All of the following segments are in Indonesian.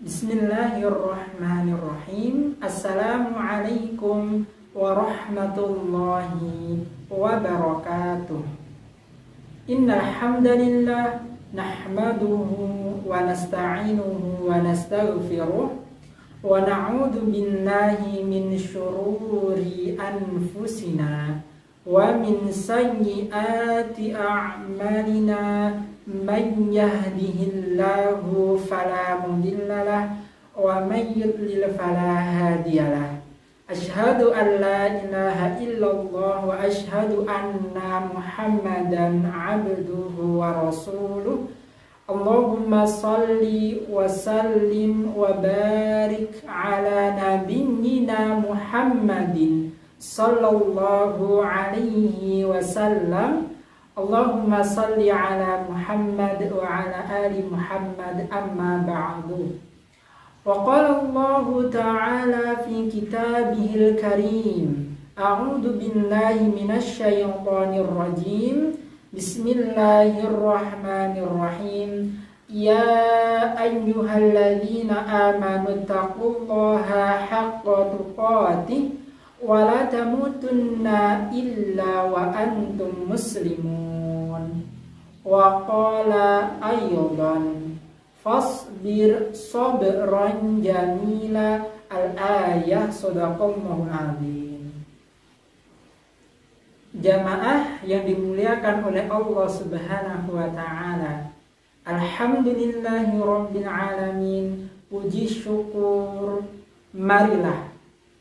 Bismillahirrahmanirrahim. Assalamualaikum warahmatullahi wabarakatuh. Innal hamdalillah nahmaduhu wa nasta'inuhu wa nastaghfiruh wa na'udzu billahi min syururi anfusina wa min sayyiati a'malina. Man yahdihillahu fala mudhillalah wa man yudlil fala hadiyalah. Asyhadu an la ilaha illallah wa asyhadu anna Muhammadan abduhu wa rasuluh. Allahumma salli wa sallim wa barik ala nabiyyina Muhammadin sallallahu alaihi wasallam. Allahumma salli ala Muhammad wa ala ali Muhammad, amma ba'du. Wa qala Allah ta'ala fi kitabihil karim, a'udzu billahi minasy syaithanir rajim. Bismillahirrahmanirrahim. Ya ayyuhalladzina amanu taqullaha haqqa tuqatih wa la tamutunna illa wa antum muslimun. Wa qala aydan fasbir sabran jamila. Al-ayah. Shadaqallahul azim. Jamaah yang dimuliakan oleh Allah Subhanahu wa ta'ala, alhamdulillahi rabbil alamin. Puji syukur marilah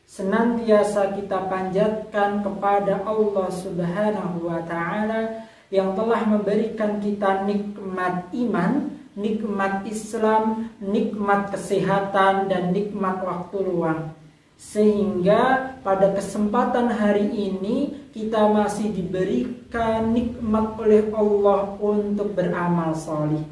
senantiasa kita panjatkan kepada Allah Subhanahu wa ta'ala yang telah memberikan kita nikmat iman, nikmat Islam, nikmat kesehatan, dan nikmat waktu luang. Sehingga pada kesempatan hari ini kita masih diberikan nikmat oleh Allah untuk beramal sholih.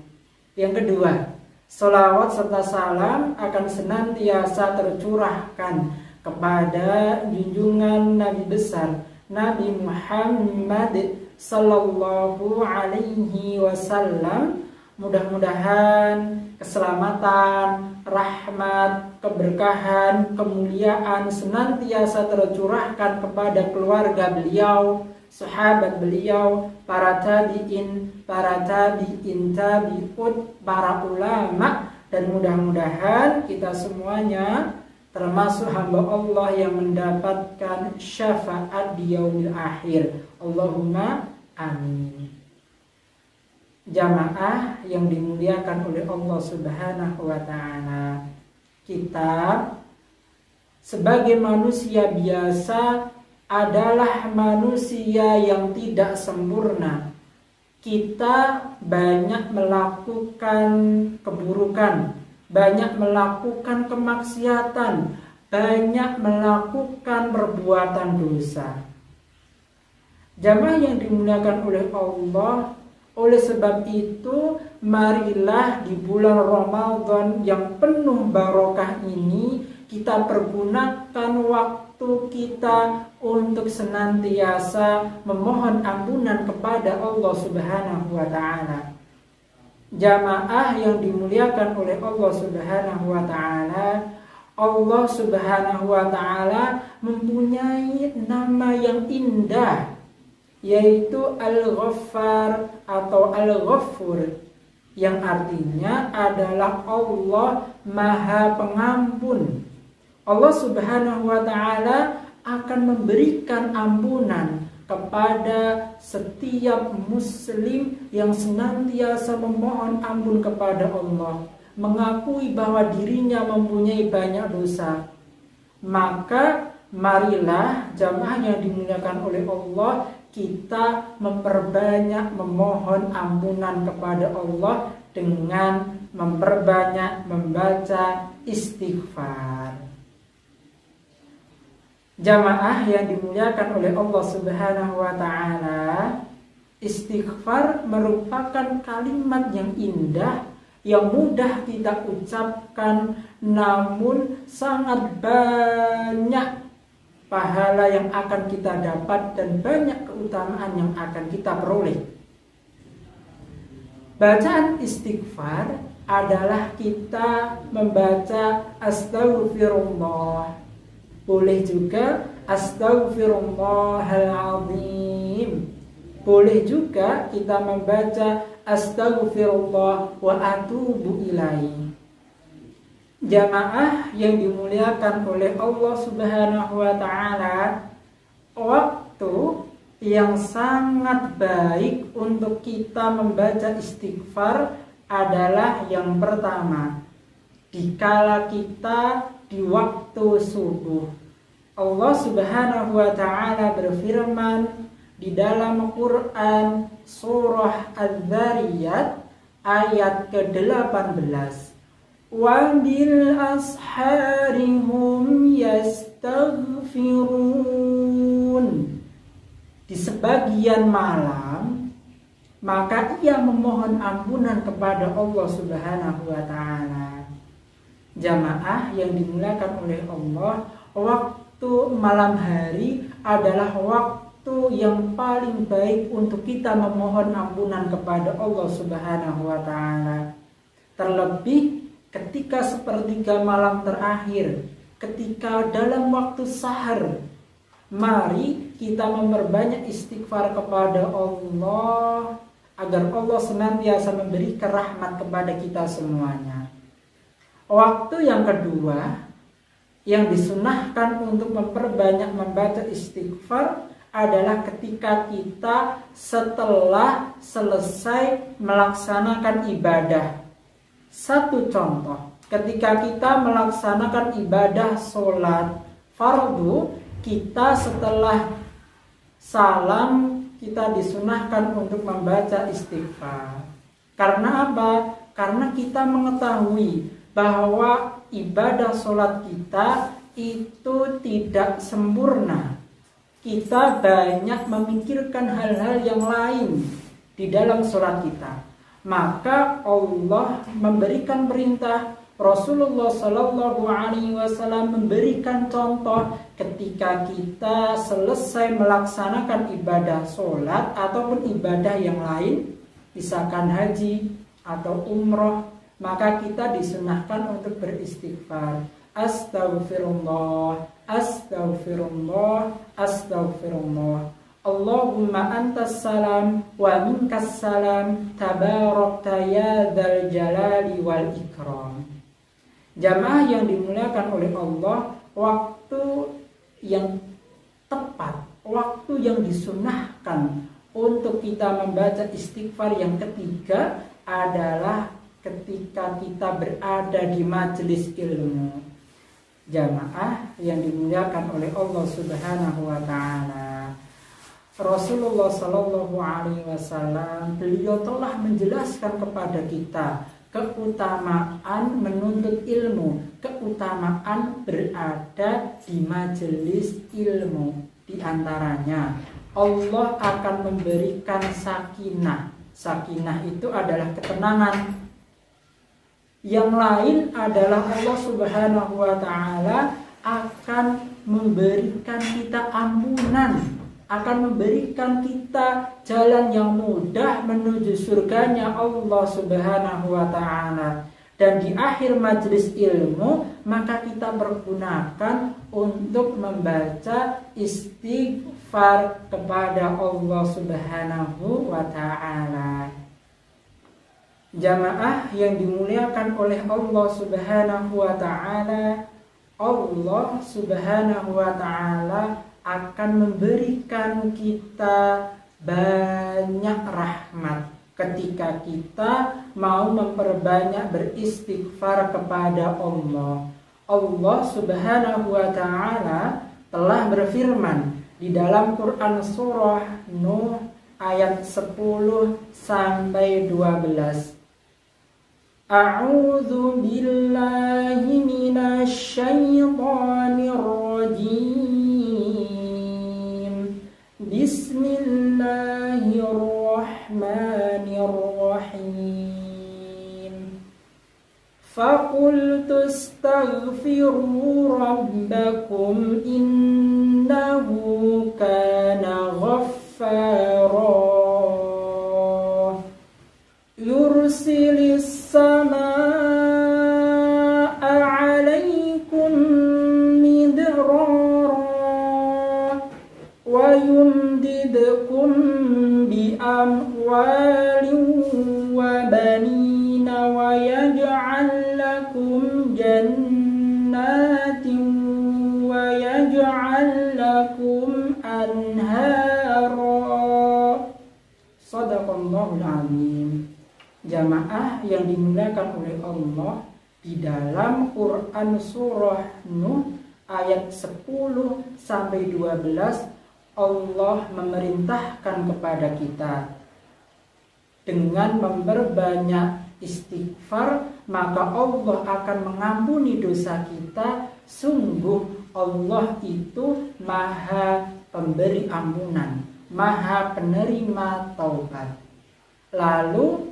Yang kedua, sholawat serta salam akan senantiasa tercurahkan kepada junjungan Nabi besar Nabi Muhammad sallallahu alaihi wasallam. Mudah-mudahan keselamatan, rahmat, keberkahan, kemuliaan senantiasa tercurahkan kepada keluarga beliau, sahabat beliau, para tabi'in, tabi'ut, para ulama, dan mudah-mudahan kita semuanya termasuk hamba Allah yang mendapatkan syafaat di yaumil akhir. Allahumma amin. Jamaah yang dimuliakan oleh Allah Subhanahu wa ta'ala, kita sebagai manusia biasa adalah manusia yang tidak sempurna. Kita banyak melakukan keburukan, banyak melakukan kemaksiatan, banyak melakukan perbuatan dosa. Jamaah yang dimuliakan oleh Allah, oleh sebab itu marilah di bulan Ramadan yang penuh barokah ini kita pergunakan waktu kita untuk senantiasa memohon ampunan kepada Allah Subhanahu wa ta'ala. Jamaah yang dimuliakan oleh Allah Subhanahu wa ta'ala, Allah Subhanahu wa ta'ala mempunyai nama yang indah, yaitu Al-Ghaffar atau Al-Ghafur, yang artinya adalah Allah Maha Pengampun. Allah Subhanahu wa ta'ala akan memberikan ampunan kepada setiap muslim yang senantiasa memohon ampun kepada Allah, mengakui bahwa dirinya mempunyai banyak dosa. Maka marilah jamaah yang dimuliakan oleh Allah, kita memperbanyak memohon ampunan kepada Allah dengan memperbanyak membaca istighfar. Jamaah yang dimuliakan oleh Allah Subhanahu wa ta'ala, istighfar merupakan kalimat yang indah, yang mudah kita ucapkan, namun sangat banyak pahala yang akan kita dapat dan banyak keutamaan yang akan kita peroleh. Bacaan istighfar adalah kita membaca astaghfirullah. Boleh juga astaghfirullahaladzim. Boleh juga kita membaca astaghfirullah wa atubu ilaih. Jamaah yang dimuliakan oleh Allah Subhanahu wa taala, waktu yang sangat baik untuk kita membaca istighfar adalah yang pertama, dikala kita di waktu subuh. Allah Subhanahu wa taala berfirman di dalam Quran surah Az-Zariyat ayat ke-18, wa bil ashari hum yastaghfirun. Di sebagian malam maka ia memohon ampunan kepada Allah Subhanahu wa taala. Jamaah yang dimuliakan oleh Allah, waktu malam hari adalah waktu yang paling baik untuk kita memohon ampunan kepada Allah Subhanahu wa taala. Terlebih ketika sepertiga malam terakhir, ketika dalam waktu sahar, mari kita memperbanyak istighfar kepada Allah agar Allah senantiasa memberikan rahmat kepada kita semuanya. Waktu yang kedua yang disunahkan untuk memperbanyak membaca istighfar adalah ketika kita setelah selesai melaksanakan ibadah. Satu contoh, ketika kita melaksanakan ibadah sholat fardu, kita setelah salam kita disunahkan untuk membaca istighfar. Karena apa? Karena kita mengetahui bahwa ibadah sholat kita itu tidak sempurna. Kita banyak memikirkan hal-hal yang lain di dalam sholat kita. Maka Allah memberikan perintah, Rasulullah Shallallahu Alaihi Wasallam memberikan contoh ketika kita selesai melaksanakan ibadah sholat ataupun ibadah yang lain, misalkan haji atau umroh, maka kita disunahkan untuk beristighfar. Astaghfirullah, astaghfirullah, astaghfirullah. Allahumma antas salam wa minkas salam, tabarakta ya dzal jalali wal ikram. Jamaah yang dimuliakan oleh Allah, waktu yang tepat, waktu yang disunahkan untuk kita membaca istighfar yang ketiga adalah ketika kita berada di majelis ilmu. Jamaah yang dimuliakan oleh Allah Subhanahu wa taala, Rasulullah Shallallahu Alaihi Wasallam beliau telah menjelaskan kepada kita keutamaan menuntut ilmu, keutamaan berada di majelis ilmu. Di antaranya Allah akan memberikan sakinah. Sakinah itu adalah ketenangan. Yang lain adalah Allah Subhanahu wa taala akan memberikan kita ampunan, akan memberikan kita jalan yang mudah menuju surganya Allah Subhanahu wa taala. Dan di akhir majelis ilmu maka kita pergunakan untuk membaca istighfar kepada Allah Subhanahu wa taala. Jamaah yang dimuliakan oleh Allah Subhanahu wa taala, Allah Subhanahu wa taala akan memberikan kita banyak rahmat ketika kita mau memperbanyak beristighfar kepada Allah. Allah Subhanahu wa taala telah berfirman di dalam Quran surah Nuh ayat 10 sampai 12. A'udzu billahi minasy syaithanir rajim. Bismillahirrahmanirrahim. Faqultu astaghfiru rabbakum innahu kana ghaffara yursilis samaa jannatin wa yaj'al lakum anhara. Shadaqallahul azim. Jamaah yang dimuliakan oleh Allah, di dalam Quran surah Nuh ayat 10 sampai 12 Allah memerintahkan kepada kita dengan memperbanyak istighfar, maka Allah akan mengampuni dosa kita. Sungguh Allah itu Maha Pemberi ampunan, Maha Penerima taubat. Lalu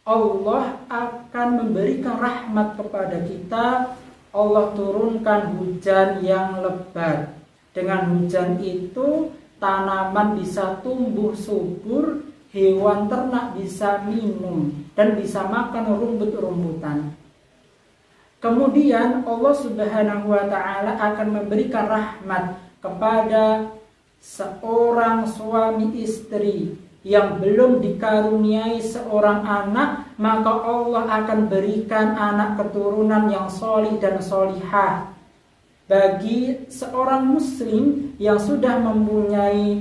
Allah akan memberikan rahmat kepada kita. Allah turunkan hujan yang lebat. Dengan hujan itu tanaman bisa tumbuh subur, hewan ternak bisa minum dan bisa makan rumput-rumputan. Kemudian Allah Subhanahu wa ta'ala akan memberikan rahmat kepada seorang suami istri yang belum dikaruniai seorang anak, maka Allah akan berikan anak keturunan yang solih dan solihah. Bagi seorang muslim yang sudah mempunyai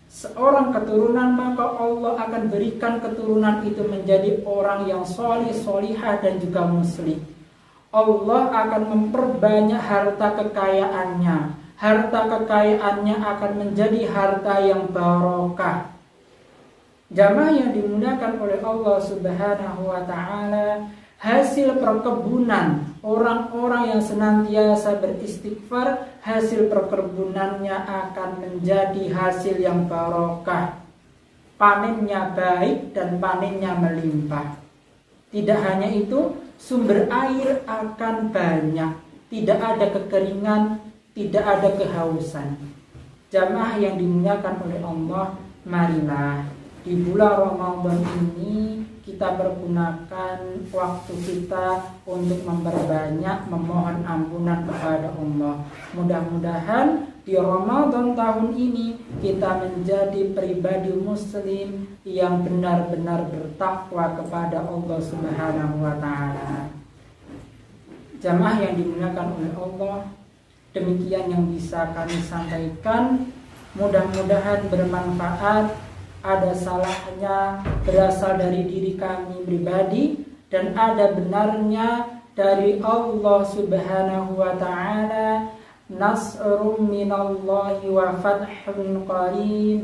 seorang keturunan, maka Allah akan berikan keturunan itu menjadi orang yang solih, solihah dan juga muslim. Allah akan memperbanyak harta kekayaannya. Harta kekayaannya akan menjadi harta yang barokah. Jamaah yang dimuliakan oleh Allah Subhanahu wa ta'ala, hasil perkebunan orang-orang yang senantiasa beristighfar, hasil perkebunannya akan menjadi hasil yang barokah. Panennya baik dan panennya melimpah. Tidak hanya itu, sumber air akan banyak, tidak ada kekeringan, tidak ada kehausan. Jamaah yang dimuliakan oleh Allah, marilah di bulan Ramadan ini kita pergunakan waktu kita untuk memperbanyak memohon ampunan kepada Allah. Mudah-mudahan di Ramadan tahun ini kita menjadi pribadi muslim yang benar-benar bertakwa kepada Allah Subhanahu wa ta'ala. Jamaah yang dimuliakan oleh Allah, demikian yang bisa kami sampaikan. Mudah-mudahan bermanfaat. Ada salahnya berasal dari diri kami pribadi dan ada benarnya dari Allah Subhanahu wa ta'ala. Nasrum minallahi wa fathun qarib.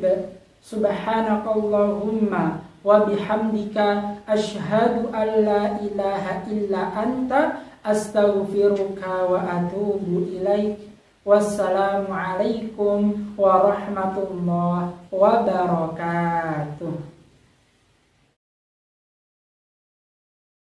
Subhanakallahumma wa bihamdika asyhadu an la ilaha illa anta astaghfiruka wa atubu ilaik. Wassalamualaikum warahmatullahi wabarakatuh.